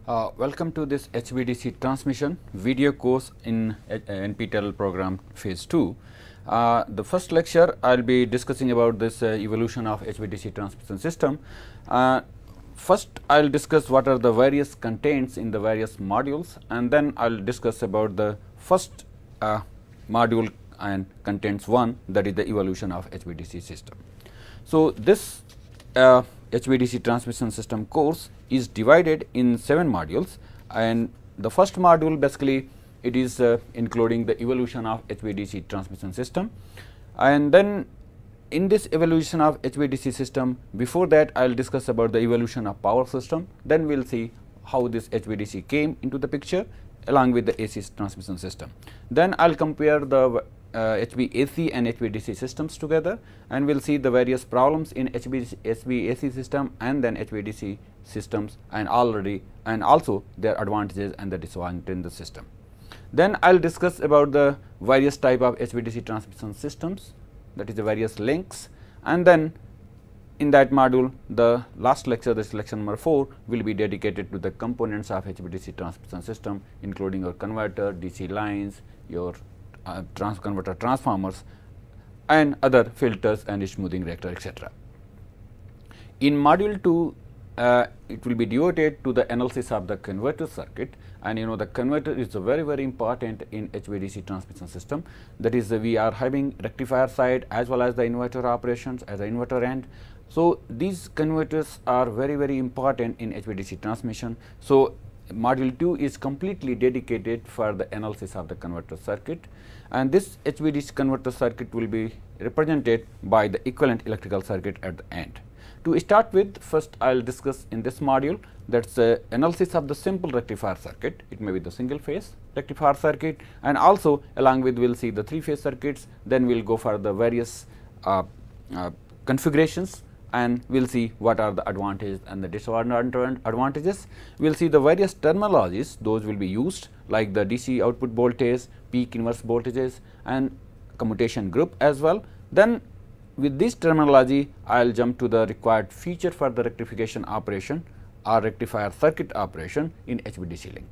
Welcome to this HVDC transmission video course in NPTEL program phase 2. The first lecture I will be discussing about this evolution of HVDC transmission system. First I will discuss what are the various contents in the various modules, and then I will discuss about the first module and contents 1, that is the evolution of HVDC system. So, this HVDC transmission system course is divided in 7 modules, and the first module basically it is including the evolution of HVDC transmission system, and then in this evolution of HVDC system, before that I will discuss about the evolution of power system, then we will see how this HVDC came into the picture along with the AC transmission system. Then I will compare the HVAC and HVDC systems together, and we will see the various problems in HVAC system and then HVDC systems, and also their advantages and the disadvantages in the system. Then I will discuss about the various type of HVDC transmission systems, that is the various links, and then in that module the last lecture, this lecture number 4, will be dedicated to the components of HVDC transmission system, including your converter, DC lines, your converter transformers, and other filters and smoothing reactor, etc. In module 2, it will be devoted to the analysis of the converter circuit, and the converter is very important in HVDC transmission system. That is, we are having rectifier side as well as the inverter operations as an inverter end. So, these converters are very important in HVDC transmission. So, module 2 is completely dedicated for the analysis of the converter circuit, and this HVDC converter circuit will be represented by the equivalent electrical circuit at the end. To start with, first I will discuss in this module, that is analysis of the simple rectifier circuit. It may be the single phase rectifier circuit, and also along with we will see the 3-phase circuits. Then we will go for the various configurations, and we will see what are the advantages and the disadvantages. We will see the various terminologies, those will be used, like the DC output voltage, peak inverse voltages, and commutation group as well. Then with this terminology I will jump to the required feature for the rectification operation or rectifier circuit operation in HVDC link.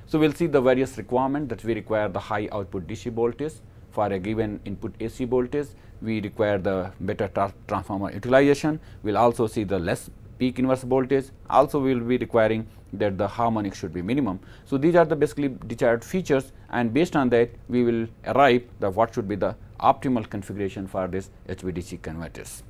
So, we will see the various requirements, that we require the high output DC voltage for a given input AC voltage. We require the better transformer utilization. We will also see the less peak inverse voltage. Also, we will be requiring that the harmonics should be minimum. So, these are the basically desired features, and based on that we will arrive the what should be the optimal configuration for this HVDC converters.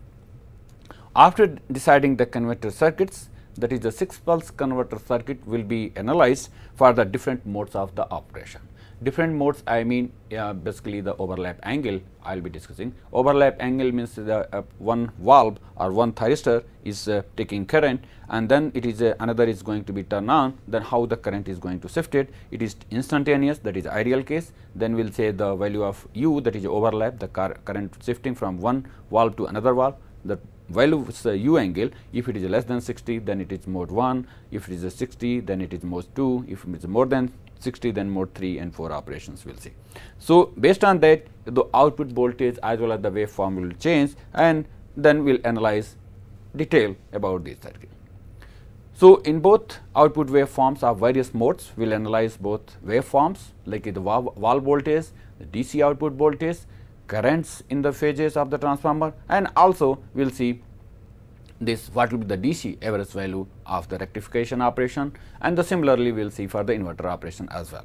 After deciding the converter circuits, that is the 6-pulse converter circuit will be analyzed for the different modes of the operation. Different modes, I mean basically the overlap angle I will be discussing. Overlap angle means the one valve or one thyristor is taking current, and then it is another is going to be turned on, then how the current is going to shift it. It is instantaneous, that is ideal case. Then we will say the value of U, that is overlap, the current shifting from one valve to another valve. The value is the U angle. If it is less than 60, then it is mode 1. If it is a 60, then it is mode 2. If it is more than 60, then mode 3 and 4 operations we will see. So, based on that the output voltage as well as the waveform will change, and then we will analyze detail about this circuit. So, in both output waveforms of various modes, we will analyze both waveforms like the valve voltage, the DC output voltage, currents in the phases of the transformer, and also we will see this what will be the DC average value of the rectification operation, and the similarly we will see for the inverter operation as well.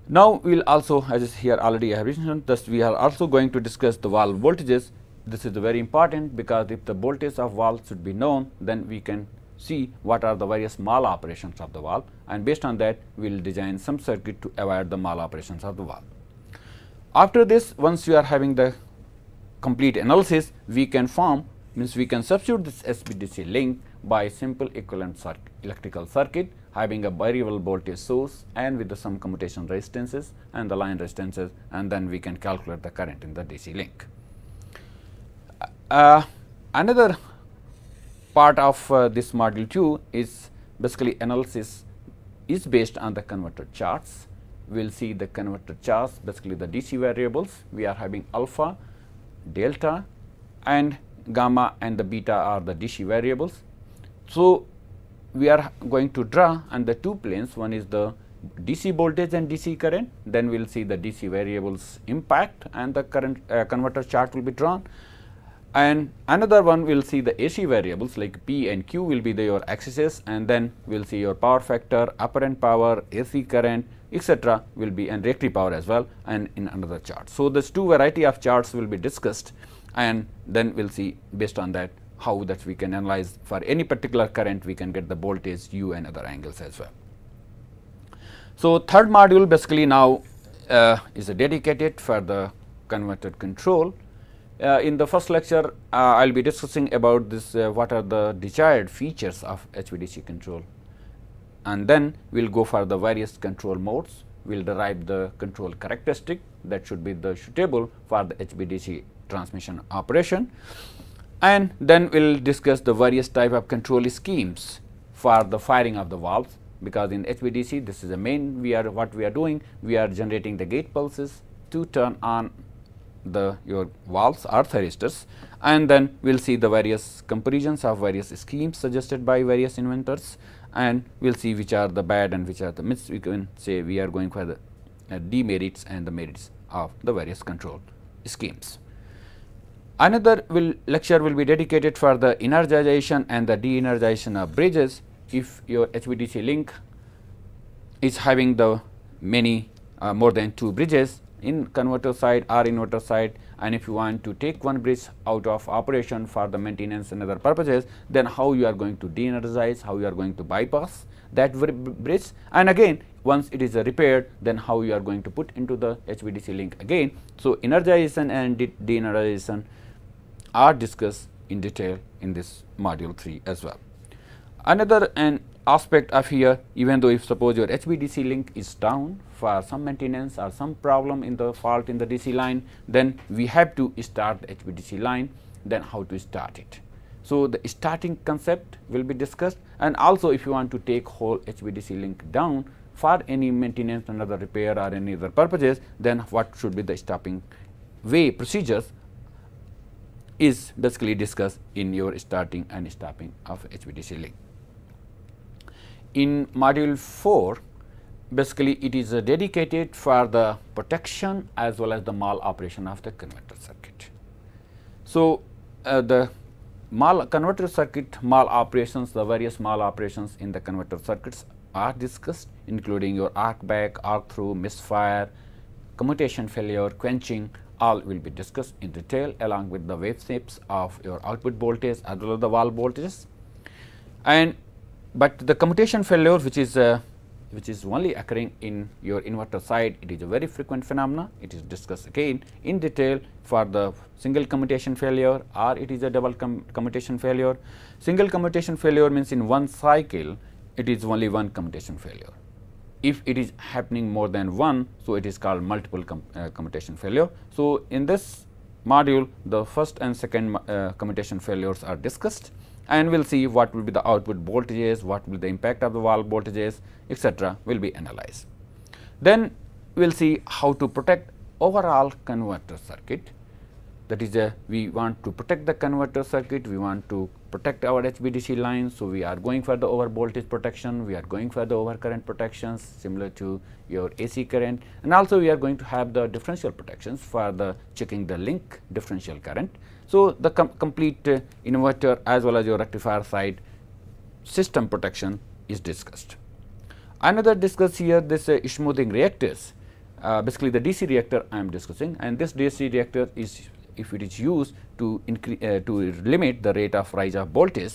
Now, we will also, as here already I have mentioned, thus we are also going to discuss the valve voltages. This is very important, because if the voltage of valve should be known, then we can see what are the various maloperations of the valve, and based on that we will design some circuit to avoid the maloperations of the valve. After this, once you are having the complete analysis, we can form, means we can substitute this HVDC link by simple equivalent electrical circuit having a variable voltage source and with some commutation resistances and the line resistances, and then we can calculate the current in the DC link. Another part of this module 2 is basically analysis is based on the converter charts. We will see the converter charts, basically the DC variables. We are having alpha, delta, and gamma and the beta are the DC variables. So, we are going to draw on the two planes, one is the DC voltage and DC current, then we will see the DC variables impact and the current converter chart will be drawn, and another one we will see the AC variables like P and Q will be your axes, and then we will see your power factor, apparent power, AC current, etc. will be, and reactive power as well, and in another chart. So, this two variety of charts will be discussed, and then we will see based on that how that we can analyze for any particular current we can get the voltage U and other angles as well. So, third module basically now is dedicated for the converter control. In the first lecture, I will be discussing about this what are the desired features of HVDC control, and then we will go for the various control modes. We will derive the control characteristic that should be the suitable for the HVDC transmission operation, and then we will discuss the various type of control schemes for the firing of the valves, because in HVDC this is the main what we are doing, we are generating the gate pulses to turn on your valves or thyristors, and then we will see the various comparisons of various schemes suggested by various inventors, and we will see which are the bad and which are the myths. We can say we are going for the demerits and the merits of the various control schemes. Another lecture will be dedicated for the energization and the de-energization of bridges. If your HVDC link is having the many more than two bridges in converter side or inverter side, and if you want to take one bridge out of operation for the maintenance and other purposes, then how you are going to de-energize, how you are going to bypass that bridge, and again once it is repaired, then how you are going to put into the HVDC link again. So, energization and de-energization are discussed in detail in this module 3 as well. Another aspect of here, even though if suppose your HVDC link is down for some maintenance or some problem in the fault in the DC line, then we have to start the HVDC line, then how to start it. So, the starting concept will be discussed, and also if you want to take whole HVDC link down for any maintenance, another repair or any other purposes, then what should be the stopping way procedures is basically discussed in your starting and stopping of HVDC link. In module 4, basically it is dedicated for the protection as well as the mal-operation of the converter circuit. So, the converter circuit mal-operations, the various mal-operations in the converter circuits are discussed, including your arc back, arc through, misfire, commutation failure, quenching, all will be discussed in detail along with the wave shapes of your output voltage as well as the valve voltages. And but the commutation failure, which is only occurring in your inverter side, it is a very frequent phenomena. It is discussed again in detail for the single commutation failure, or it is a double commutation failure. Single commutation failure means in one cycle it is only one commutation failure. If it is happening more than one, so it is called multiple commutation failure. So, in this module the first and second commutation failures are discussed, and we will see what will be the output voltages, what will be the impact of the valve voltages, etc. will be analyzed. Then we will see how to protect overall converter circuit. That is, we want to protect the converter circuit, we want to protect our HVDC lines. So, we are going for the over voltage protection, we are going for the over current protections similar to your AC current, and also we are going to have the differential protections for the checking the link differential current. So, the complete inverter as well as your rectifier side system protection is discussed. Another discuss here this smoothing reactors, basically the DC reactor I am discussing, and this DC reactor is, if it is used to limit the rate of rise of voltage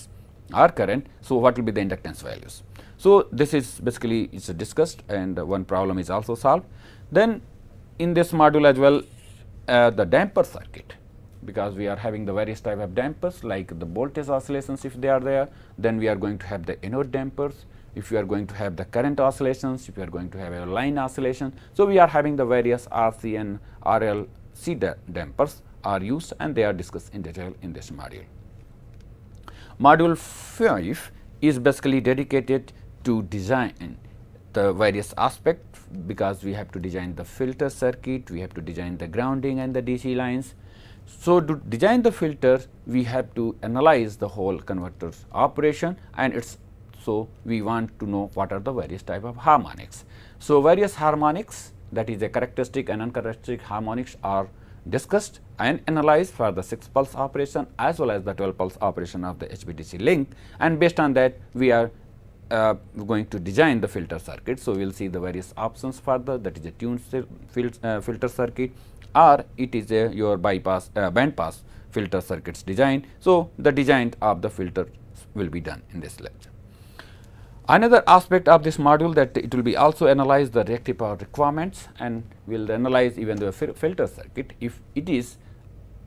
or current, so what will be the inductance values. So, this is basically is discussed, and one problem is also solved. Then in this module as well the damper circuit, because we are having the various type of dampers like the voltage oscillations if they are there, then we are going to have the anode dampers, if you are going to have the current oscillations, if you are going to have a line oscillation. So, we are having the various RC and RLC dampers are used, and they are discussed in detail in this module. Module 5 is basically dedicated to design the various aspects, because we have to design the filter circuit, we have to design the grounding and the DC lines. So, to design the filter, we have to analyze the whole converter's operation and its So, we want to know what are the various type of harmonics. So, various harmonics, that is the characteristic and uncharacteristic harmonics, are discussed and analyzed for the 6 pulse operation as well as the 12 pulse operation of the HVDC link, and based on that we are going to design the filter circuit. So, we will see the various options for the, that is a tuned filter circuit, or it is a your bypass band pass filter circuits design. So, the design of the filter will be done in this lecture. Another aspect of this module, that it will be also analyze the reactive power requirements, and we will analyze even the filter circuit if it is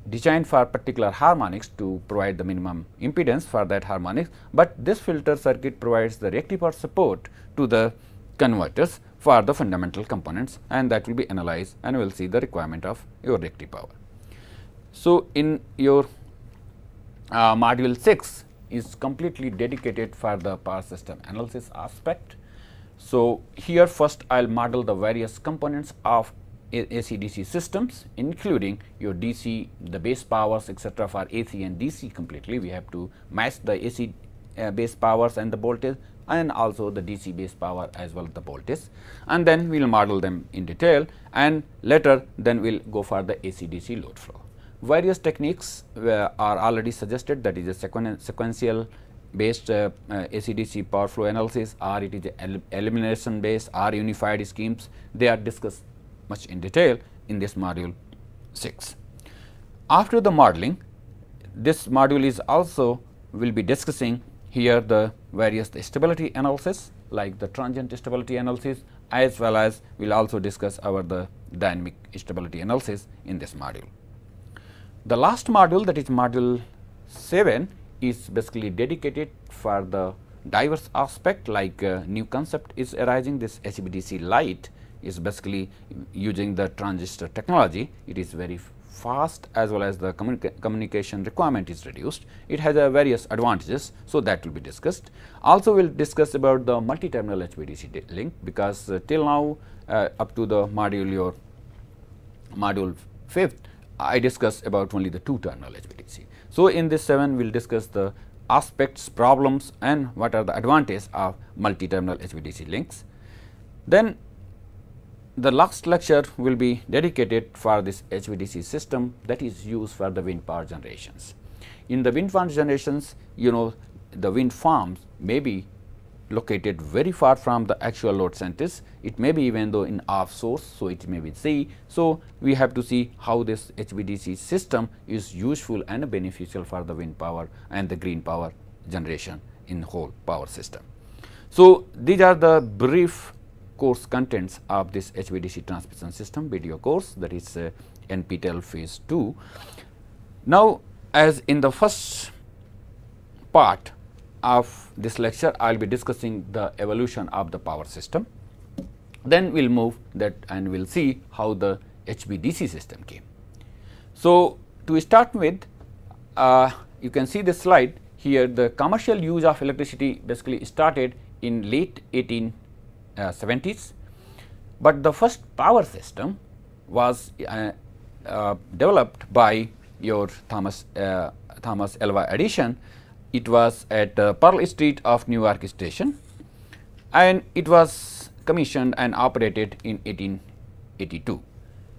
designed for particular harmonics to provide the minimum impedance for that harmonics, but this filter circuit provides the reactive power support to the converters for the fundamental components, and that will be analyzed, and we will see the requirement of your reactive power. So, in your module 6 is completely dedicated for the power system analysis aspect. So, here first I will model the various components of AC/DC systems, including your DC, the base powers, etc. For AC and DC completely, we have to match the AC base powers and the voltage, and also the DC base power as well as the voltage, and then we will model them in detail, and later then we will go for the AC/DC load flow. Various techniques are already suggested, that is a sequential based AC/DC power flow analysis, or it is elimination based or unified schemes. They are discussed much in detail in this module 6. After the modeling, this module is also will be discussing here the various stability analysis, like the transient stability analysis, as well as we will also discuss the dynamic stability analysis in this module. The last module, that is module 7, is basically dedicated for the diverse aspect, like new concept is arising. This HVDC light is basically using the transistor technology. It is very fast, as well as the communication requirement is reduced. It has various advantages, so that will be discussed. Also, we will discuss about the multi-terminal HVDC link, because till now up to the module 5th, I discussed about only the 2-terminal HVDC. So, in this 7 we will discuss the aspects, problems, and what are the advantages of multi-terminal HVDC links. Then the last lecture will be dedicated for this HVDC system that is used for the wind power generations. In the wind farm generations, the wind farms may be located very far from the actual load centers. It may be even though in off source, so it may be sea. So, we have to see how this HVDC system is useful and beneficial for the wind power and the green power generation in whole power system. So, these are the brief course contents of this HVDC transmission system video course, that is NPTEL phase 2. Now, as in the first part of this lecture, I will be discussing the evolution of the power system. Then we will move that and we will see how the HVDC system came. So, to start with, you can see this slide here. The commercial use of electricity basically started in late 1870s, but the first power system was developed by your Thomas Alva Edison. It was at Pearl Street of Newark Station, and it was commissioned and operated in 1882.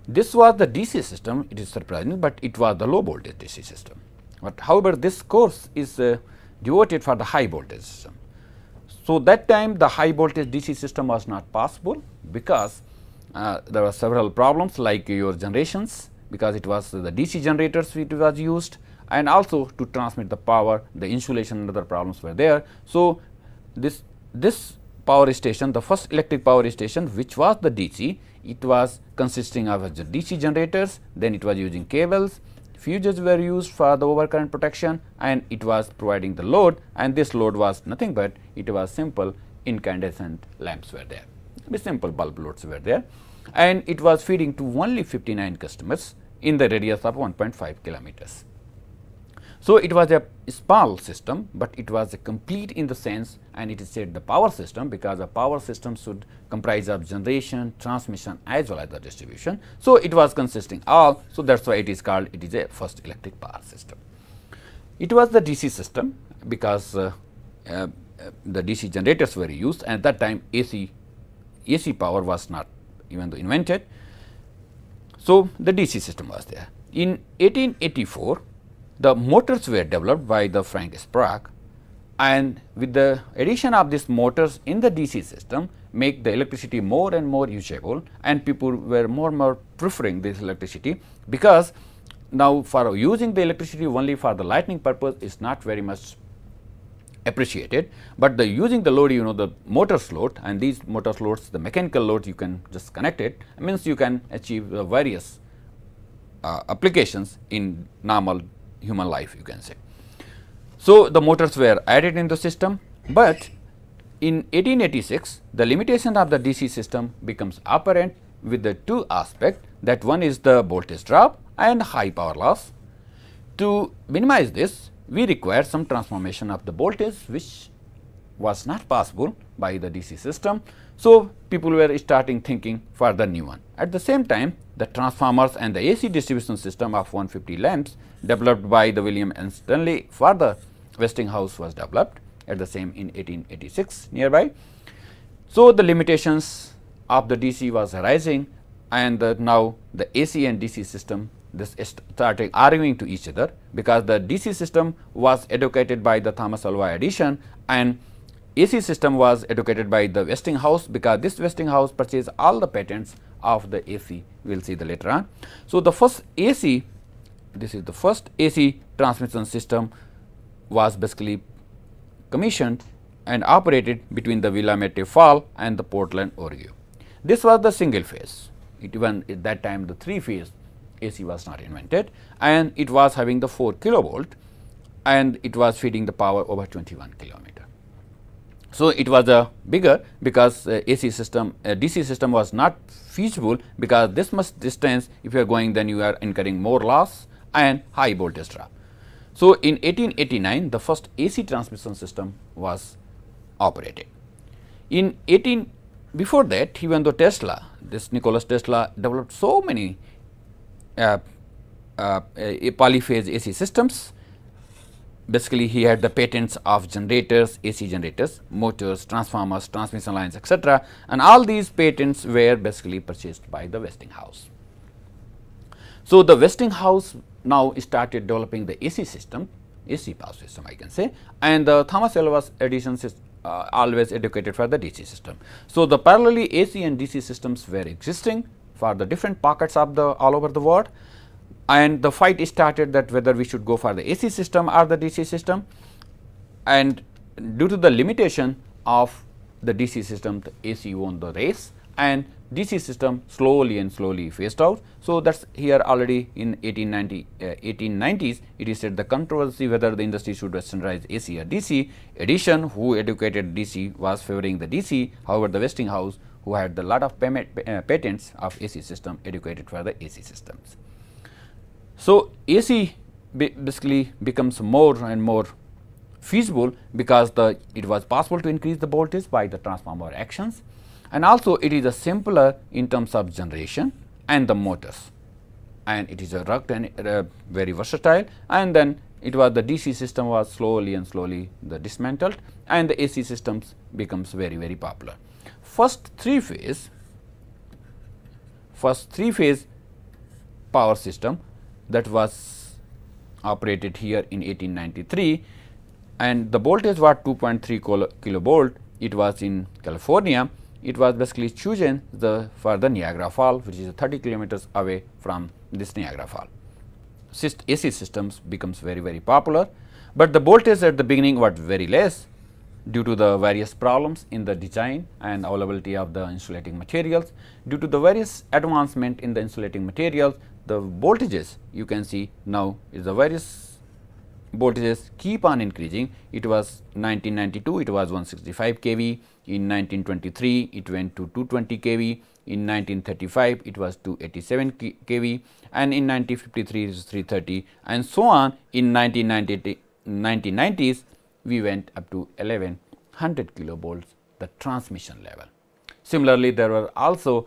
This was the DC system. It is surprising, but it was the low voltage DC system. But however, this course is devoted for the high voltage system. So, that time the high voltage DC system was not possible, because there were several problems, like your generations, because it was the DC generators which was used, and also to transmit the power, the insulation and other problems were there. So, this power station, the first electric power station, which was the DC, it was consisting of DC generators, then it was using cables, fuses were used for the overcurrent protection, and it was providing the load, and this load was nothing but it was simple incandescent lamps were there, the simple bulb loads were there, and it was feeding to only 59 customers in the radius of 1.5 kilometers. So, it was a small system, but it was a complete in the sense, and it is said the power system, because a power system should comprise of generation, transmission, as well as the distribution. So, it was consisting all. So, that is why it is called, it is a first electric power system. It was the DC system, because the DC generators were used, and at that time AC power was not even though invented. So, the DC system was there. In 1884, the motors were developed by the Frank Sprague, and with the addition of these motors in the DC system make the electricity more and more usable, and people were more and more preferring this electricity, because now for using the electricity only for the lighting purpose is not very much appreciated, but the using the load, the motors load, and these motors loads, the mechanical loads, you can just connect it, means you can achieve various applications in normal human life, you can say. So, the motors were added in the system, but in 1886 the limitation of the DC system becomes apparent with the two aspects, that one is the voltage drop and high power loss. To minimize this, we require some transformation of the voltage, which was not possible by the DC system. So, people were starting thinking for the new one. At the same time, the transformers and the AC distribution system of 150 lamps developed by the William and Stanley for the Westinghouse was developed at the same in 1886 nearby. So, the limitations of the DC was arising, and now the AC and DC system this started arguing to each other, because the DC system was educated by the Thomas Alva Edison, and AC system was educated by the Westinghouse, because this Westinghouse purchased all the patents of the AC. We will see the later on. So, the first AC, this is the first AC transmission system, was basically commissioned and operated between the Willamette Fall and the Portland, Oregon. This was the single phase. Even at that time the 3-phase AC was not invented, and it was having the 4 kilovolt, and it was feeding the power over 21 kilometer. So, it was a bigger, because AC system DC system was not feasible, because this much distance if you are going, then you are incurring more loss and high voltage drop. So, in 1889 the first AC transmission system was operated. In before that, even though Tesla, this Nikola Tesla developed so many polyphase AC systems. Basically, he had the patents of generators, AC generators, motors, transformers, transmission lines, etc., and all these patents were basically purchased by the Westinghouse. So, the Westinghouse now started developing the AC system, AC power system I can say, and the Thomas Alva Edison always educated for the DC system. So, the parallelly AC and DC systems were existing for the different pockets of the all over the world, and the fight started that whether we should go for the AC system or the DC system, and due to the limitation of the DC system, the AC won the race, and DC system slowly and slowly phased out. So, that is here already in 1890s it is said the controversy whether the industry should westernize AC or DC. Edison, who educated DC, was favoring the DC. However, the Westinghouse, who had the lot of patents of AC system, educated for the AC systems. So, AC basically becomes more and more feasible, because it was possible to increase the voltage by the transformer actions, and also it is a simpler in terms of generation and the motors, and it is a rugged and very versatile, and then it was the DC system was slowly and slowly dismantled, and the AC systems becomes very, very popular. First three phase power system that was operated here in 1893, and the voltage was 2.3 kilovolt. It was in California. It was basically chosen for the Niagara Fall, which is 30 kilometers away from this Niagara Fall. AC systems becomes very, very popular, but the voltage at the beginning was very less due to the various problems in the design and availability of the insulating materials. Due to the various advancement in the insulating materials, the voltages you can see now is the various voltages keep on increasing. It was 1992 it was 165 kV, in 1923 it went to 220 kV, in 1935 it was 287 kV, and in 1953 it is 330, and so on. In 1990s we went up to 1100 kilovolts, the transmission level. Similarly, there were also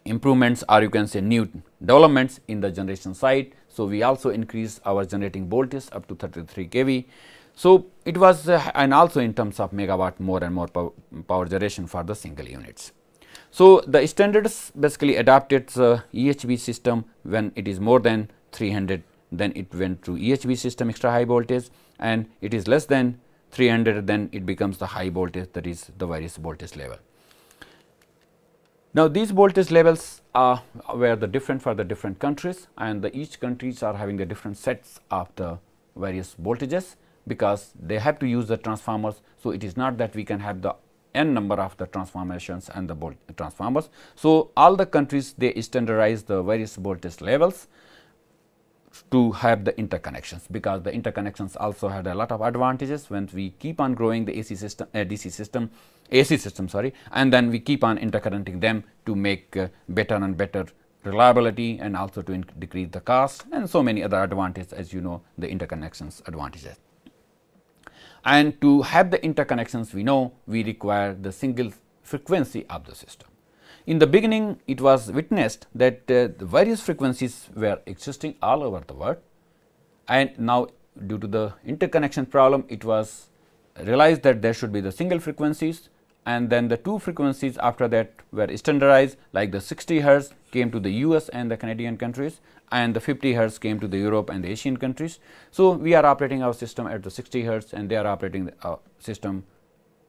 improvements, or you can say new developments in the generation side. So, we also increased our generating voltage up to 33 kV. So, it was and also in terms of megawatt more and more power generation for the single units. So, the standards basically adopted the EHV system when it is more than 300, then it went to EHV system extra high voltage, and it is less than 300, then it becomes the high voltage, that is the various voltage level. Now, these voltage levels were the different for the different countries, and each countries are having the different sets of the various voltages, because they have to use the transformers. So, it is not that we can have the n number of the transformations and the transformers. So, all the countries they standardize the various voltage levels to have the interconnections, because the interconnections also had a lot of advantages when we keep on growing the AC system, AC system, sorry, and then we keep on interconnecting them to make better and better reliability, and also to decrease the cost, and so many other advantages, as you know, the interconnections advantages. And to have the interconnections, we know we require the single frequency of the system. In the beginning, it was witnessed that the various frequencies were existing all over the world, and now due to the interconnection problem, it was realized that there should be the single frequencies, and then the two frequencies after that were standardized, like the 60 hertz came to the US and the Canadian countries, and the 50 hertz came to the Europe and the Asian countries. So, we are operating our system at the 60 hertz, and they are operating our system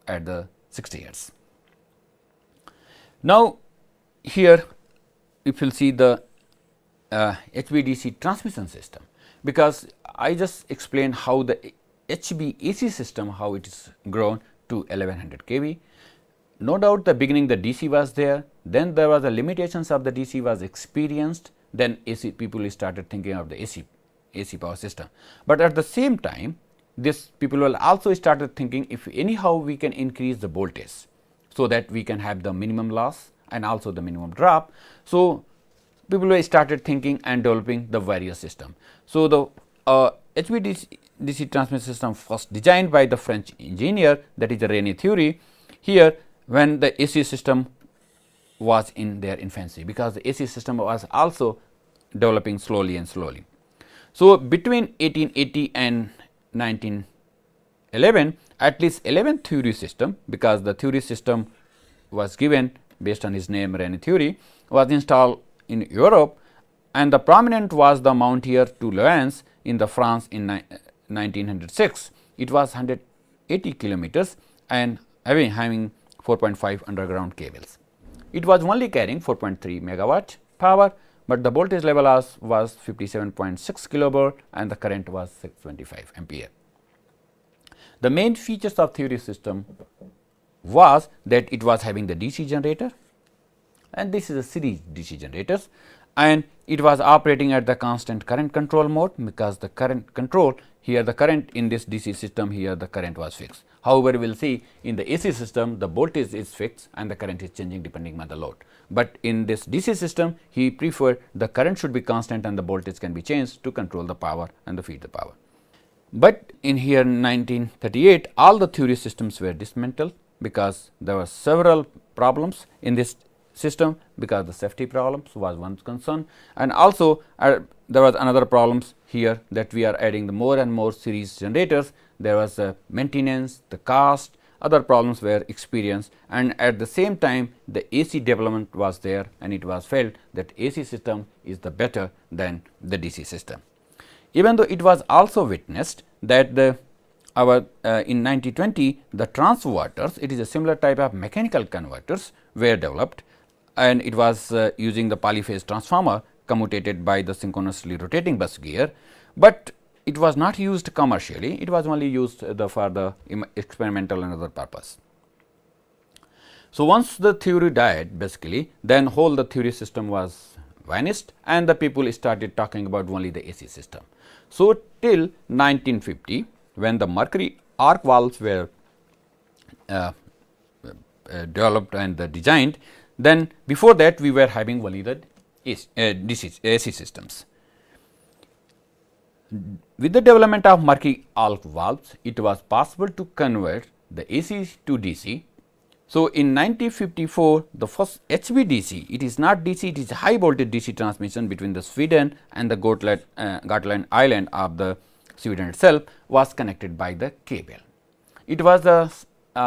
at the 60 hertz. Now, here if you will see the HVDC transmission system, because I just explained how the HVAC system, how it is grown to 1100 kV. No doubt the beginning the DC was there, then there was the limitations of the DC was experienced, then AC people started thinking of the AC power system. But at the same time, this people will also started thinking if anyhow we can increase the voltage, so that we can have the minimum loss and also the minimum drop. So, people started thinking and developing the various system. So, the HVDC transmission system was designed by the French engineer, that is the Rene Thury, here when the AC system was in their infancy, because the AC system was also developing slowly and slowly. So, between 1880 and 1911, at least 11 Thury system, because the Thury system was given based on his name Rene Thury, was installed in Europe, and the prominent was the Mountier to Lens in the France in 1906. It was 180 kilometers and having 4.5 underground cables. It was only carrying 4.3 megawatt power, but the voltage level was 57.6 kilovolt and the current was 625 ampere. The main features of Thury system was that it was having the DC generator, and this is a series DC generators, and it was operating at the constant current control mode, because the current control here, the current in this DC system here, the current was fixed. However, we will see in the AC system the voltage is fixed and the current is changing depending on the load, but in this DC system he preferred the current should be constant and the voltage can be changed to control the power and to feed the power. But in here 1938 all the Thury systems were dismantled, because there were several problems in this system, because the safety problems was one concern, and also there was another problems here, that we are adding the more and more series generators. There was maintenance, the cost, other problems were experienced, and at the same time the AC development was there, and it was felt that AC system is the better than the DC system. Even though it was also witnessed that in 1920 the transverters, it is a similar type of mechanical converters were developed, and it was using the polyphase transformer commutated by the synchronously rotating bus gear, but it was not used commercially, it was only used for the experimental and other purpose. So, once the Thury died basically, then whole the Thury system was vanished and the people started talking about only the AC system. So, till 1950 when the mercury arc valves were developed and designed, then before that we were having only the AC systems. With the development of mercury arc valves, it was possible to convert the AC to DC. So, in 1954 the first HVDC, it is not DC, it is high voltage DC transmission between the Sweden and the Gotland island of the Sweden itself, was connected by the cable. It was the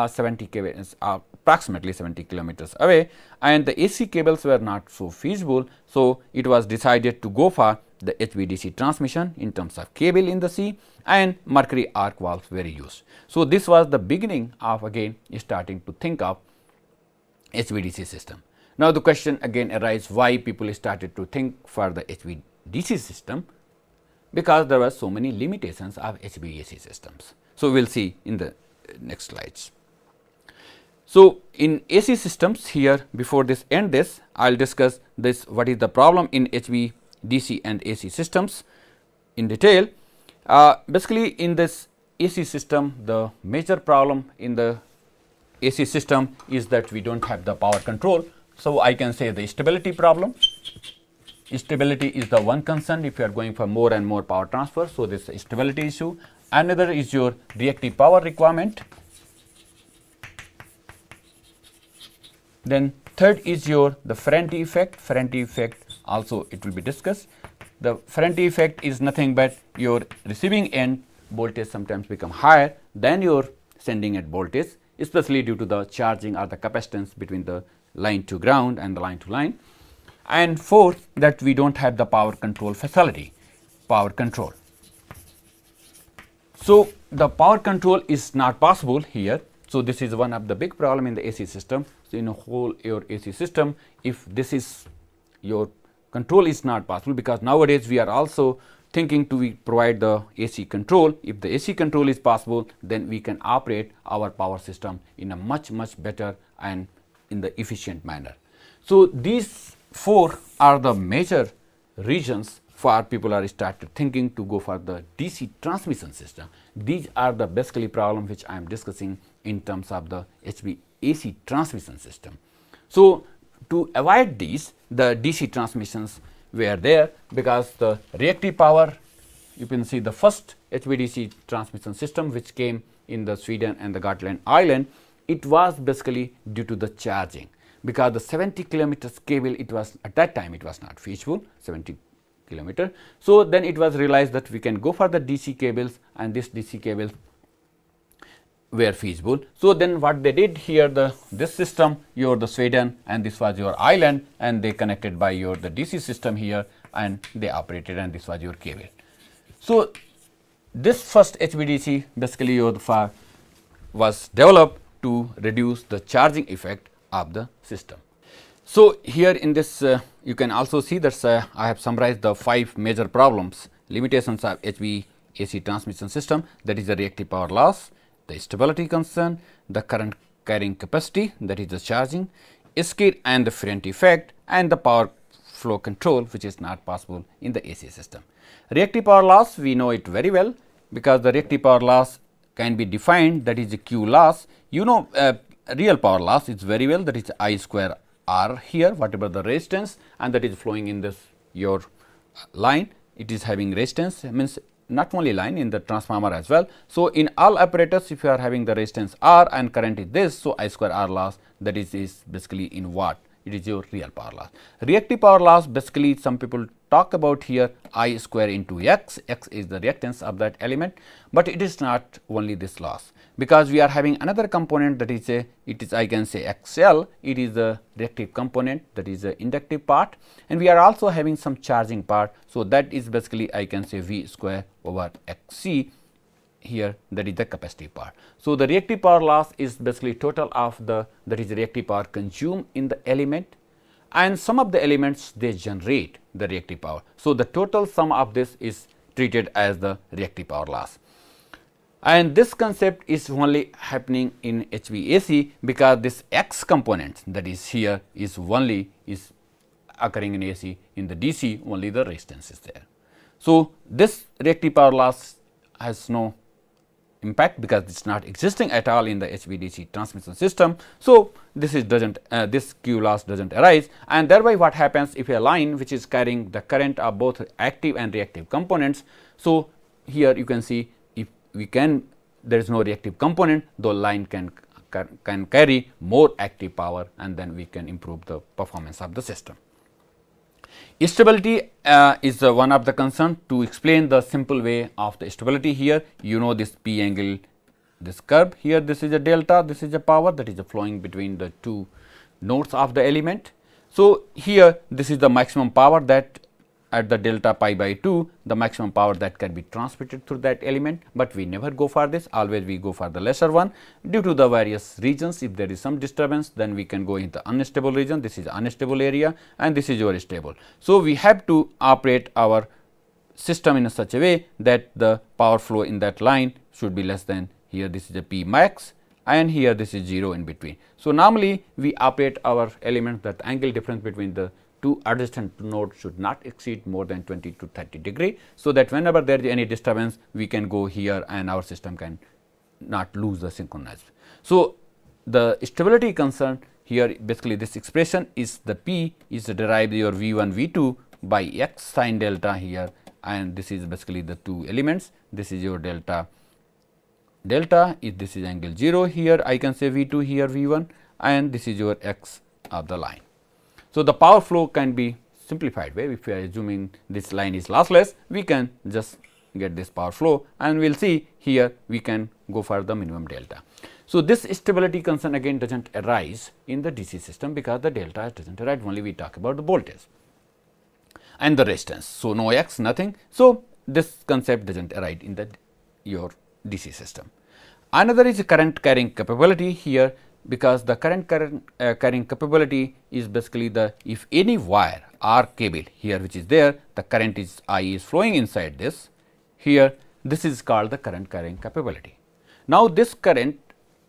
70 cables, approximately 70 kilometers away, and the AC cables were not so feasible. So, it was decided to go for the HVDC transmission in terms of cable in the sea, and mercury arc valves were used. So, this was the beginning of again starting to think of HVDC system. Now, the question again arises, why people started to think for the HVDC system, because there were so many limitations of HVAC systems. So, we will see in the next slides. So, in AC systems here, before this end this, I will discuss this, what is the problem in HVDC and AC systems in detail. Basically, in this AC system, the major problem in the AC system is that we do not have the power control. So, I can say the stability problem. Stability is the one concern if you are going for more and more power transfer. So, this is stability issue. Another is your reactive power requirement. Then third is your the Ferranti effect. Ferranti effect also it will be discussed. The Ferranti effect is nothing but your receiving end voltage sometimes become higher than your sending end voltage, especially due to the charging or the capacitance between the line to ground and the line to line. And fourth, that we do not have the power control facility, power control. So, the power control is not possible here. So, this is one of the big problem in the AC system. So, in a whole your AC system, if this is your control is not possible, because nowadays we are also thinking to provide the AC control. If the AC control is possible, then we can operate our power system in a much better and in the efficient manner. So, these four are the major reasons for people are started thinking to go for the DC transmission system. These are the basically problem which I am discussing in terms of the HVAC transmission system. So, to avoid these, the DC transmissions were there, because the reactive power, you can see the first HVDC transmission system which came in the Sweden and the Gotland Island, it was basically due to the charging, because the 70 kilometers cable, it was at that time it was not feasible, 70 kilometer. So, then it was realized that we can go for the DC cables, and this DC cables were feasible. So, then what they did here, this system your the Sweden and this was your island, and they connected by your the DC system here, and they operated, and this was your cable. So, this first HVDC basically your was developed to reduce the charging effect of the system. So, here in this you can also see that I have summarized the 5 major problems, limitations of HVAC transmission system, that is the reactive power loss, the stability concern, the current carrying capacity, that is the charging, skid and the Ferranti effect, and the power flow control, which is not possible in the AC system. Reactive power loss, we know it very well, because the reactive power loss can be defined, that is the Q loss. You know real power loss is very well, that is I square R here, whatever the resistance, and that is flowing in this your line, it is having resistance, means not only line, in the transformer as well. So, in all apparatus, if you are having the resistance R and current is this, so I square R loss, that is basically in watt, it is your real power loss. Reactive power loss, basically some people talk about here I square into X, X is the reactance of that element, but it is not only this loss, because we are having another component, that is I can say XL, it is the reactive component, that is the inductive part, and we are also having some charging part. So, that is basically I can say V square over XC here, that is the capacitive part. So, the reactive power loss is basically total of the, that is reactive power consumed in the element, and some of the elements they generate the reactive power. So, the total sum of this is treated as the reactive power loss. And this concept is only happening in HVAC, because this X component, that is here, is only is occurring in AC. In the DC only the resistance is there. So, this reactive power loss has no impact, because it is not existing at all in the HVDC transmission system. So, this is this Q loss does not arise, and thereby what happens if a line which is carrying the current of both active and reactive components. So, here you can see if we can, there is no reactive component, the line can carry more active power, and then we can improve the performance of the system. Stability is one of the concern. To explain the simple way of the stability here, you know this P angle, this curve here, this is a delta, this is a power that is flowing between the two nodes of the element. So, here this is the maximum power that at the delta pi by 2, the maximum power that can be transmitted through that element, but we never go for this, always we go for the lesser one due to the various regions. If there is some disturbance, then we can go in the unstable region, this is unstable area and this is your stable. So, we have to operate our system in such a way that the power flow in that line should be less than, here this is a P max and here this is 0 in between. So, normally we operate our element that angle difference between the two adjacent nodes should not exceed more than 20 to 30 degree. So, that whenever there is any disturbance, we can go here and our system can not lose the synchronized. So, the stability concern here, basically this expression is the P is derived your V1 V2 by x sin delta here, and this is basically the two elements. This is your delta delta, if this is angle 0 here, I can say V2 here V1 and this is your x of the line. So, the power flow can be simplified way. If we are assuming this line is lossless, we can just get this power flow and we will see here we can go for the minimum delta. So, this stability concern again does not arise in the DC system because the delta does not arise, only we talk about the voltage and the resistance. So, no x, nothing. So, this concept does not arise in the your DC system. Another is current carrying capability here, because the current carrying capability is basically the, if any wire or cable here which is there, the current is I is flowing inside this, here this is called the current carrying capability. Now, this current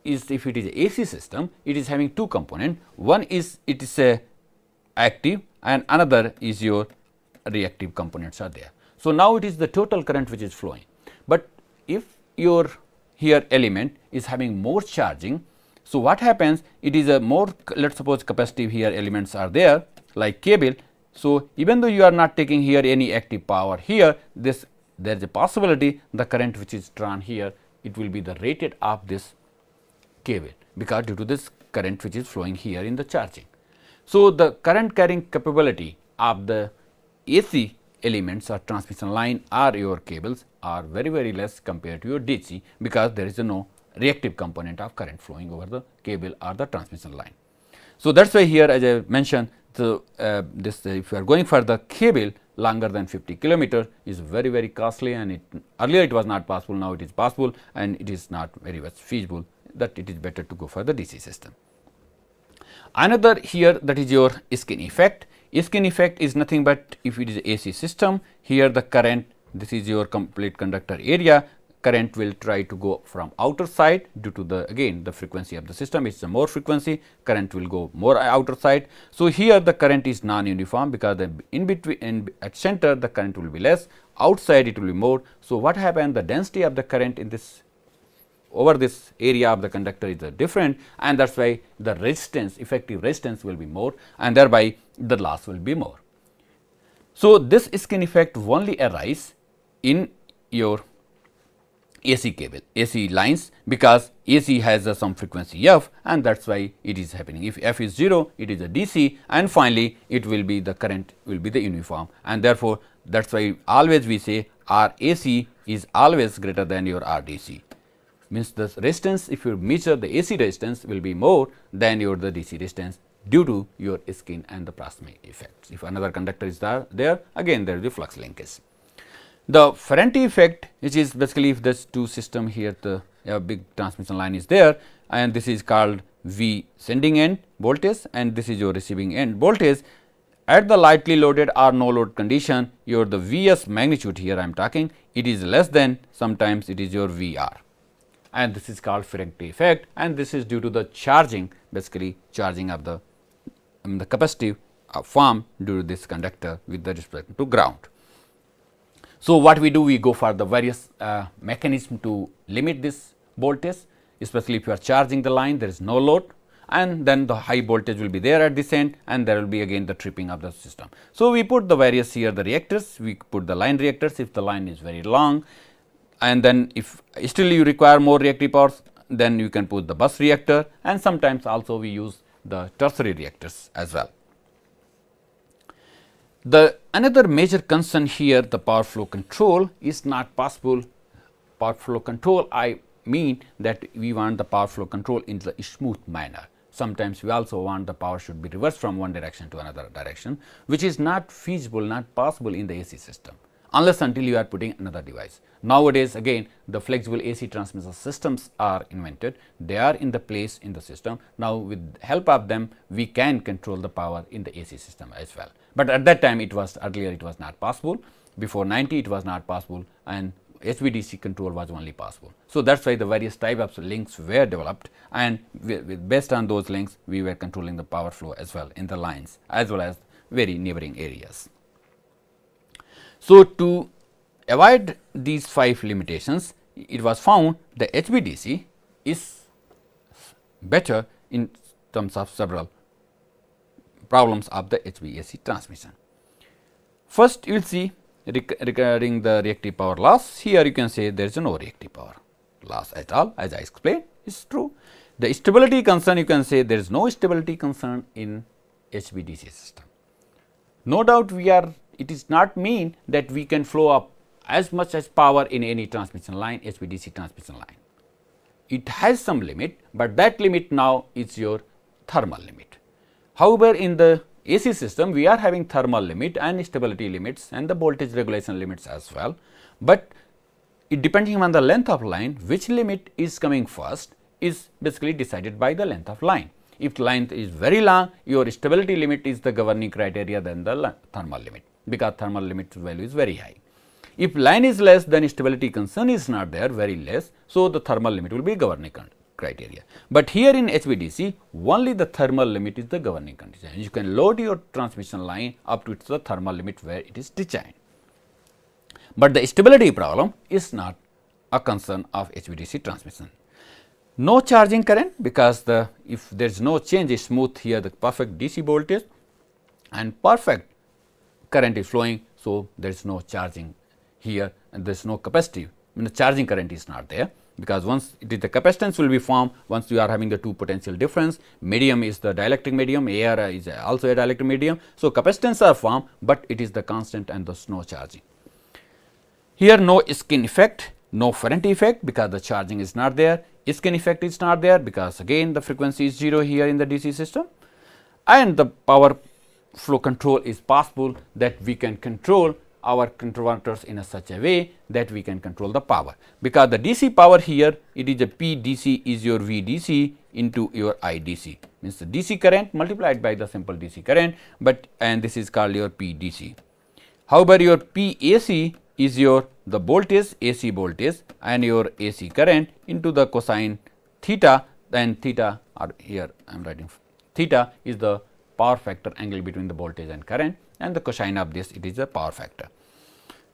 is, if it is a AC system, it is having two components, one is it is a active and another is your reactive components are there. So, now it is the total current which is flowing, but if your here element is having more charging. So, what happens, it is a more, let us suppose capacitive here elements are there like cable. So, even though you are not taking here any active power here, this there is a possibility the current which is drawn here, it will be the rated of this cable, because due to this current which is flowing here in the charging. So, the current carrying capability of the AC elements or transmission line or your cables are very less compared to your DC, because there is no reactive component of current flowing over the cable or the transmission line. So, that is why here, as I mentioned, this if you are going for the cable longer than 50 kilometer is very costly, and earlier it was not possible, now it is possible, and it is not very much feasible, that it is better to go for the DC system. Another here, that is your skin effect. Skin effect is nothing but, if it is AC system, here the current, this is your complete conductor area, current will try to go from outer side due to the, again the frequency of the system is more frequency, current will go more outer side. So, here the current is non-uniform, because the in between at center the current will be less, outside it will be more. So, what happens, the density of the current in this over this area of the conductor is different, and that is why the resistance, effective resistance will be more, and thereby the loss will be more. So, this skin effect only arise in your AC cable, AC lines, because AC has some frequency f, and that is why it is happening. If f is 0, it is a DC, and finally, it will be the current will be the uniform, and therefore, that is why always we say R AC is always greater than your R DC. Means the resistance, if you measure the AC resistance, will be more than your the DC resistance due to your skin and the plasma effects. If another conductor is there, again there is a flux linkage. The Ferranti effect, which is basically if this two system here, the big transmission line is there, and this is called V sending end voltage and this is your receiving end voltage. At the lightly loaded or no load condition, your the Vs magnitude here I am talking, it is less than, sometimes it is your Vr, and this is called Ferranti effect, and this is due to the charging, basically charging of the capacitive form due to this conductor with the respect to ground. So, what we do, we go for the various mechanism to limit this voltage, especially if you are charging the line, there is no load, and then the high voltage will be there at this end, and there will be again the tripping of the system. So, we put the various here the reactors, we put the line reactors if the line is very long, and then if still you require more reactive powers, then you can put the bus reactor, and sometimes also we use the tertiary reactors as well. The another major concern here, the power flow control is not possible. Power flow control, I mean that we want the power flow control in the smooth manner. Sometimes we also want the power should be reversed from one direction to another direction, which is not feasible, not possible in the AC system, unless until you are putting another device. Nowadays, again, the flexible AC transmission systems are invented. They are in the place in the system. Now, with help of them, we can control the power in the AC system as well. But at that time, it was earlier it was not possible. Before 90, it was not possible, and HVDC control was only possible. So, that is why the various types of links were developed, and based on those links, we were controlling the power flow as well in the lines as well as very neighboring areas. So, to avoid these 5 limitations, it was found that HVDC is better in terms of several problems of the HVAC transmission. First, you will see regarding the reactive power loss. Here you can say there is no reactive power loss at all, as I explained, is true. The stability concern, you can say there is no stability concern in HVDC system. No doubt it is not mean that we can flow up as much as power in any transmission line, HVDC transmission line. It has some limit, but that limit now is your thermal limit. However, in the AC system, we are having thermal limit and stability limits and the voltage regulation limits as well, but it depending on the length of line, which limit is coming first is basically decided by the length of line. If length is very long, your stability limit is the governing criteria than the thermal limit, because thermal limit value is very high. If line is less, then stability concern is not there, very less, so the thermal limit will be governing criteria. But here in HVDC, only the thermal limit is the governing condition. You can load your transmission line up to the thermal limit where it is designed. But the stability problem is not a concern of HVDC transmission. No charging current, because if there is no change, smooth here the perfect DC voltage and perfect current is flowing, so there is no charging here and there is no capacity. The charging current is not there, because once the capacitance will be formed once you are having the two potential difference. Medium is the dielectric medium, air is also a dielectric medium. So, capacitance are formed, but it is the constant and the no charging. Here no skin effect, no Ferranti effect, because the charging is not there. Skin effect is not there, because again the frequency is 0 here in the DC system, and the power flow control is possible, that we can control our converters in such a way that we can control the power, because the DC power here, it is a P DC is your V DC into your I DC, means the DC current multiplied by the simple DC current, but and this is called your P DC. However, your P AC is your the voltage, AC voltage, and your AC current into the cosine theta, then theta, or here I am writing theta is the power factor angle between the voltage and current, and the cosine of this, it is a power factor.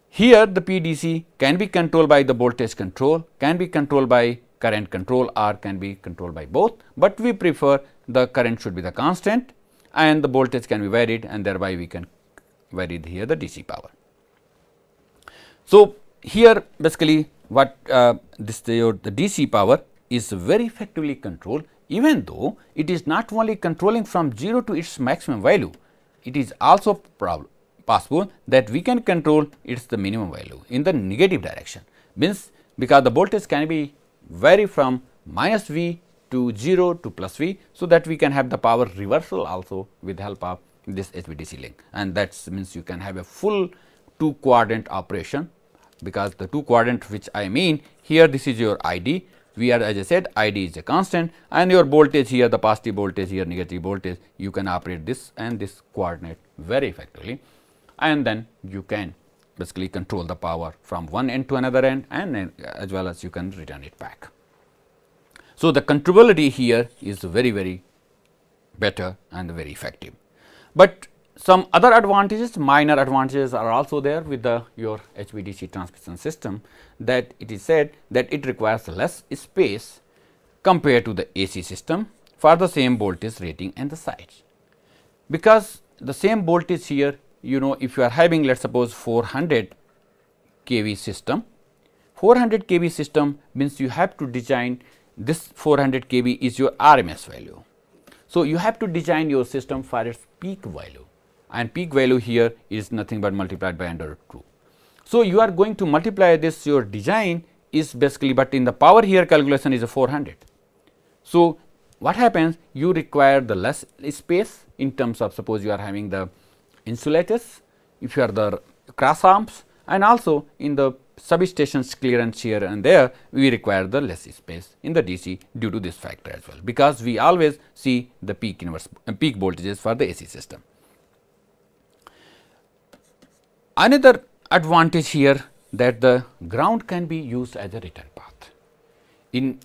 Here the PDC can be controlled by the voltage control, can be controlled by current control, or can be controlled by both, but we prefer the current should be the constant and the voltage can be varied, and thereby we can vary here the DC power. So, here basically what the DC power is very effectively controlled, even though it is not only controlling from 0 to its maximum value, it is also possible that we can control its the minimum value in the negative direction, means because the voltage can be vary from minus V to 0 to plus V, so that we can have the power reversal also with the help of this HVDC link, and that means you can have a full 2 quadrant operation, because the 2 quadrant which I mean here, this is your ID, we are, as I said, ID is a constant, and your voltage here, the positive voltage here, negative voltage, you can operate this and this coordinate very effectively, and then you can basically control the power from one end to another end, and as well as you can return it back. So, the controllability here is very better and very effective. But some other advantages, minor advantages are also there with your HVDC transmission system, that it is said that it requires less space compared to the AC system for the same voltage rating and the size. Because the same voltage here, if you are having, let us suppose 400 kV system, 400 kV system means you have to design this 400 kV is your RMS value. So, you have to design your system for its peak value. and peak value here is nothing but multiplied by under root 2. So, you are going to multiply this, your design is basically, but in the power here calculation is a 400. So, what happens, you require the less space in terms of, suppose you are having the insulators, if you are the cross arms, and also in the substations clearance here and there, we require the less space in the DC due to this factor as well, because we always see the peak inverse peak voltages for the AC system. Another advantage here, that the ground can be used as a return path. In,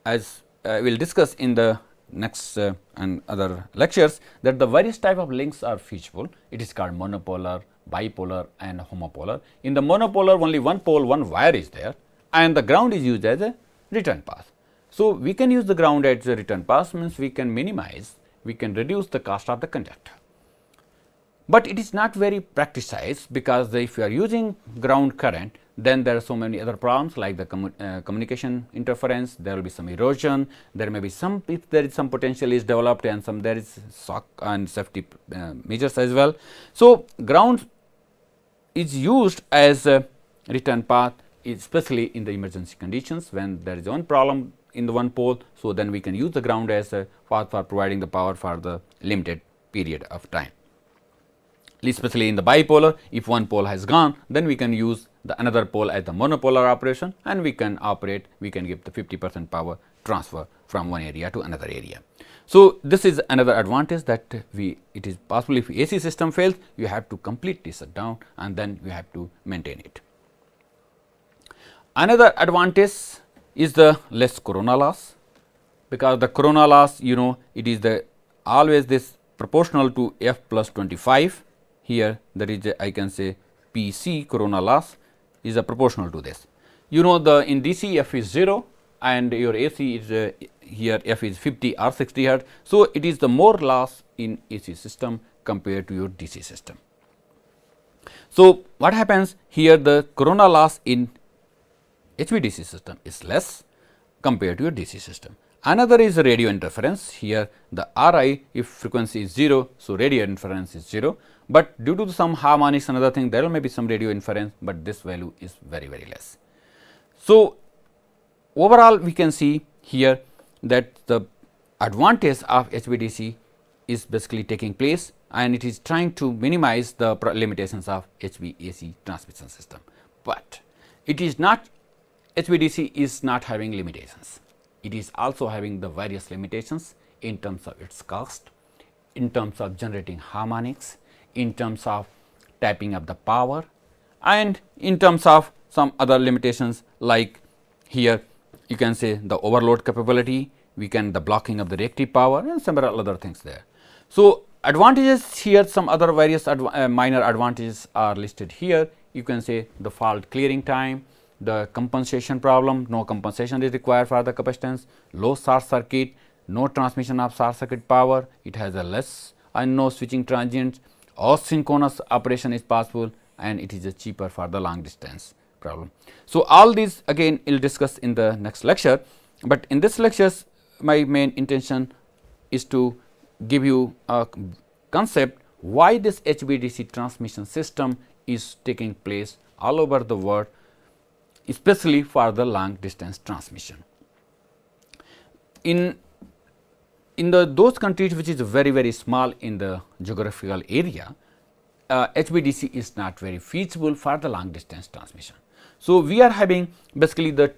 as we will discuss in the next and other lectures, that the various type of links are feasible. It is called monopolar, bipolar and homopolar. In the monopolar, only one pole, one wire is there, and the ground is used as a return path. So, we can use the ground as a return path, means we can minimize, we can reduce the cost of the conductor. But it is not very practiced, because if you are using ground current, then there are so many other problems like the communication interference, there will be some erosion, there may be some, if there is some potential is developed, and some there is shock and safety measures as well. So, ground is used as a return path, especially in the emergency conditions when there is one problem in the one pole. So, then we can use the ground as a path for providing the power for the limited period of time. Especially in the bipolar, if one pole has gone, then we can use the another pole as the monopolar operation, and we can operate, we can give the 50% power transfer from one area to another area. So, this is another advantage, that it is possible if AC system fails, you have to completely shut down and then you have to maintain it. Another advantage is the less corona loss, because the corona loss, you know, it is the always this proportional to F plus 25. Here that is I can say PC corona loss is a proportional to this. You know, the in DC F is 0 and your AC is here F is 50 or 60 hertz. So, it is the more loss in AC system compared to your DC system. So, what happens here, the corona loss in HVDC system is less compared to your DC system. Another is radio interference. Here the RI, if frequency is 0, so radio interference is 0, but due to some harmonics and other thing, there may be some radio interference, but this value is very less. So, overall we can see here that the advantage of HVDC is basically taking place, and it is trying to minimize the limitations of HVAC transmission system, but it is not, HVDC is not having limitations. It is also having the various limitations in terms of its cost, in terms of generating harmonics, in terms of tapping up the power, and in terms of some other limitations like here you can say the overload capability, we can the blocking of the reactive power, and several other things there. So, advantages here, some other various minor advantages are listed here. You can say the fault clearing time, the compensation problem, no compensation is required for the capacitance, low short circuit, no transmission of short circuit power, it has a less and no switching transients, asynchronous operation is possible, and it is cheaper for the long distance problem. So, all these again we will discuss in the next lecture, but in this lectures my main intention is to give you a concept why this HVDC transmission system is taking place all over the world, especially for the long distance transmission. In those countries which is very small in the geographical area, HVDC is not very feasible for the long distance transmission. So, we are having basically the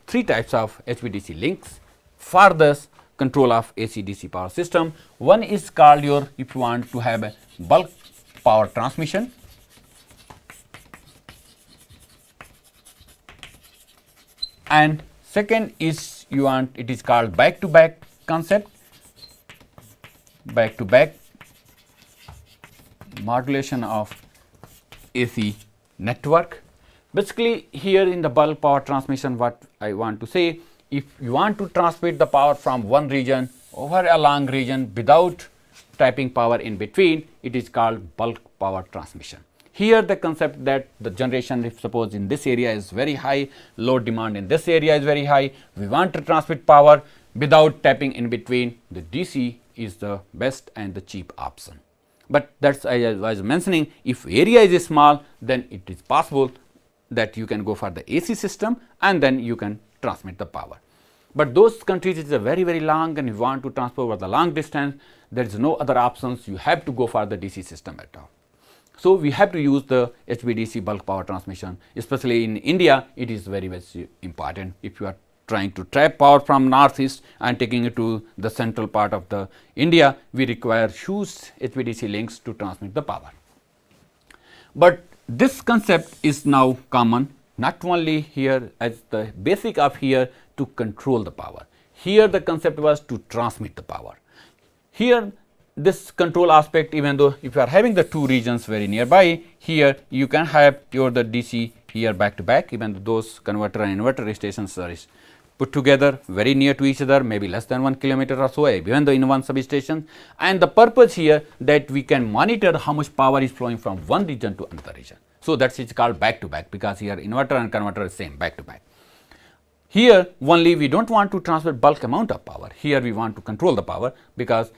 three types of HVDC links for this control of AC DC power system. One is called your, if you want to have a bulk power transmission, and second is you want, it is called back to back concept, back to back modulation of AC network. Basically, here in the bulk power transmission, what I want to say, if you want to transmit the power from one region over a long region without tapping power in between, it is called bulk power transmission. Here the concept that the generation, if suppose in this area is very high, load demand in this area is very high, we want to transmit power without tapping in between, the DC is the best and the cheap option. But that is, I was mentioning, if area is small, then it is possible that you can go for the AC system and then you can transmit the power. But those countries is a very, very long and you want to transfer over the long distance, there is no other options, you have to go for the DC system at all. So, we have to use the HVDC bulk power transmission, especially in India, it is very, very important. If you are trying to trap power from northeast and taking it to the central part of the India, we require huge HVDC links to transmit the power. But this concept is now common not only here as the basic of here to control the power. Here the concept was to transmit the power. Here this control aspect, even though if you are having the two regions very nearby, here you can have your the DC here back to back, even though those converter and inverter stations are put together very near to each other, maybe less than 1 kilometer or so, even though in one substation. And the purpose here that we can monitor how much power is flowing from one region to another region. So, that is called back to back, because here inverter and converter is same back to back. Here only we do not want to transfer bulk amount of power, here we want to control the power, because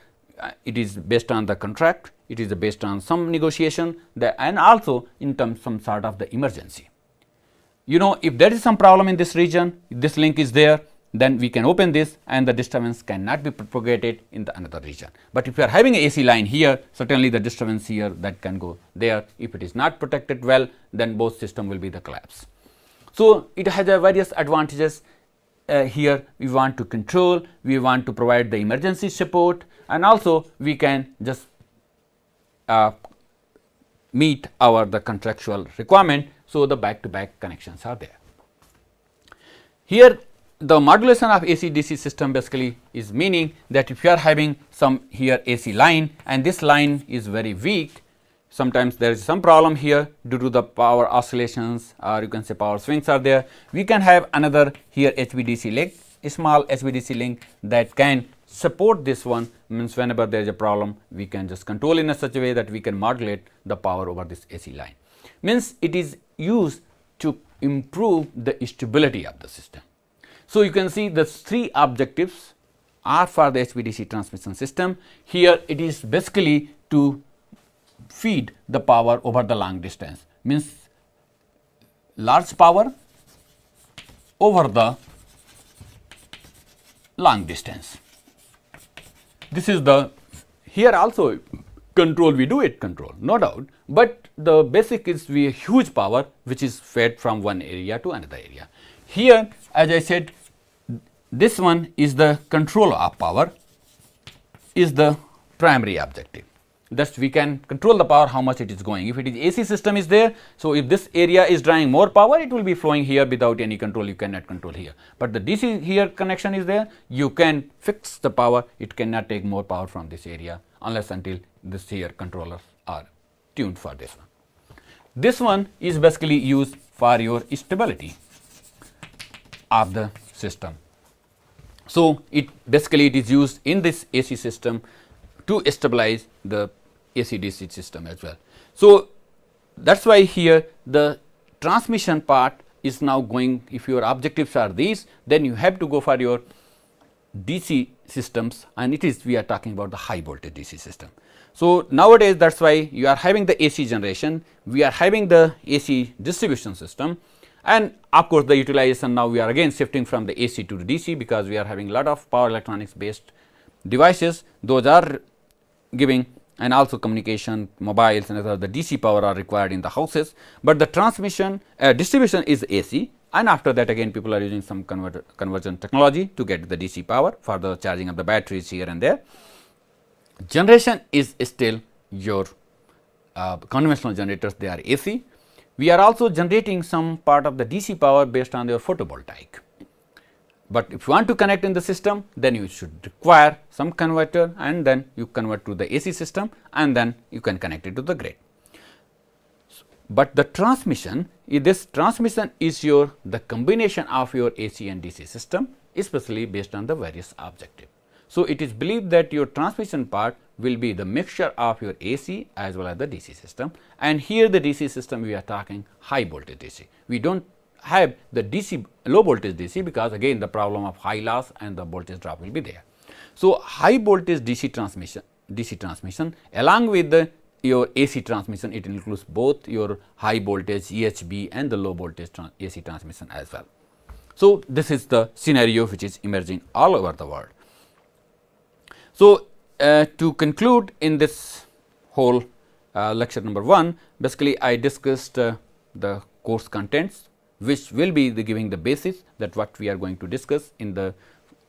it is based on the contract, it is based on some negotiation and also in terms some sort of the emergency. You know, if there is some problem in this region, this link is there, then we can open this and the disturbance cannot be propagated in the another region. But if you are having a AC line here, certainly the disturbance here that can go there. If it is not protected well, then both system will be the collapse. So, it has a various advantages. Here we want to control, we want to provide the emergency support, and also we can just meet our the contractual requirement. So, the back to back connections are there. Here the modulation of AC DC system basically is meaning that if you are having some here AC line and this line is very weak, sometimes there is some problem here due to the power oscillations or you can say power swings are there, we can have another here HVDC link, a small HVDC link that can support this one, means whenever there is a problem we can just control in a such a way that we can modulate the power over this AC line. Means it is used to improve the stability of the system. So, you can see the three objectives are for the HVDC transmission system. Here it is basically to feed the power over the long distance, means large power over the long distance. This is the here also control, we do it control, no doubt, but the basic is we huge power which is fed from one area to another area. Here as I said, this one is the control of power is the primary objective. Thus we can control the power how much it is going. If it is AC system is there, so if this area is drawing more power, it will be flowing here without any control, you cannot control here. But the DC here connection is there, you can fix the power, it cannot take more power from this area unless until this here controllers are tuned for this one. This one is basically used for your stability of the system. So, it basically it is used in this AC system to stabilize the AC DC system as well. So, that is why here the transmission part is now going, if your objectives are these, then you have to go for your DC systems, and it is we are talking about the high voltage DC system. So, nowadays that is why you are having the AC generation, we are having the AC distribution system, and of course, the utilization now we are again shifting from the AC to the DC, because we are having a lot of power electronics based devices, those are giving, and also communication, mobiles and other the DC power are required in the houses, but the transmission distribution is AC, and after that again people are using some conversion technology to get the DC power for the charging of the batteries here and there. Generation is still your conventional generators, they are AC. We are also generating some part of the DC power based on your photovoltaic. But if you want to connect in the system, then you should require some converter, and then you convert to the AC system, and then you can connect it to the grid. But the transmission, this transmission is your the combination of your AC and DC system, especially based on the various objective. So, it is believed that your transmission part will be the mixture of your AC as well as the DC system, and here the DC system we are talking high voltage DC. We do not have the DC low voltage DC, because again the problem of high loss and the voltage drop will be there. So, high voltage DC transmission DC transmission. Along with your AC transmission, it includes both your high voltage EHV and the low voltage AC transmission as well. So, this is the scenario which is emerging all over the world. So, to conclude in this whole lecture number 1, basically I discussed the course contents, which will be giving the basis that what we are going to discuss in the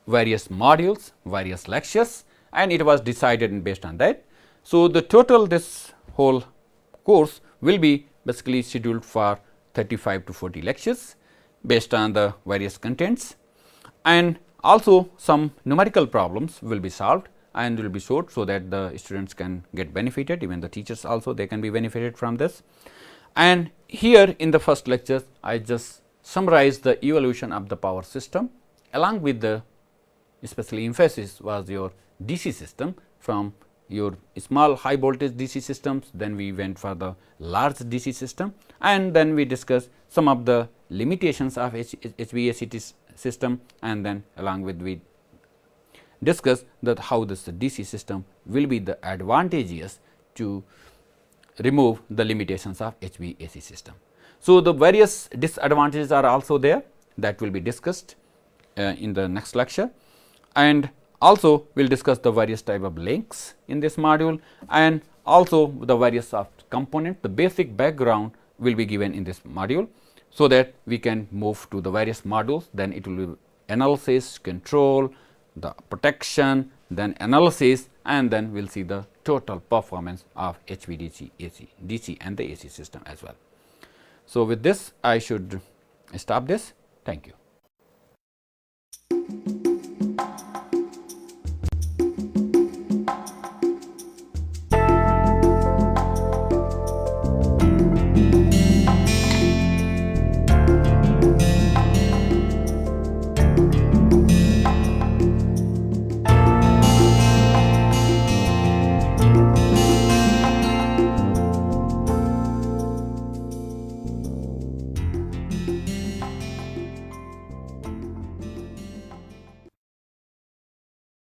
various modules, various lectures, and it was decided and based on that. So, the total this whole course will be basically scheduled for 35 to 40 lectures based on the various contents, and also some numerical problems will be solved and will be showed, so that the students can get benefited, even the teachers also they can be benefited from this. And here in the first lecture I just summarized the evolution of the power system, along with the especially emphasis was your DC system, from your small high voltage DC systems, then we went for the large DC system, and then we discussed some of the limitations of HVAC system, and then along with we discuss that how this DC system will be the advantageous to remove the limitations of HVAC system. So, the various disadvantages are also there, that will be discussed in the next lecture, and also we will discuss the various type of links in this module, and also the various of component, the basic background will be given in this module, so that we can move to the various modules. Then it will be analysis, control, the protection, then analysis, and then we will see the total performance of HVDC, DC and the AC system as well. So, with this I should stop this. Thank you.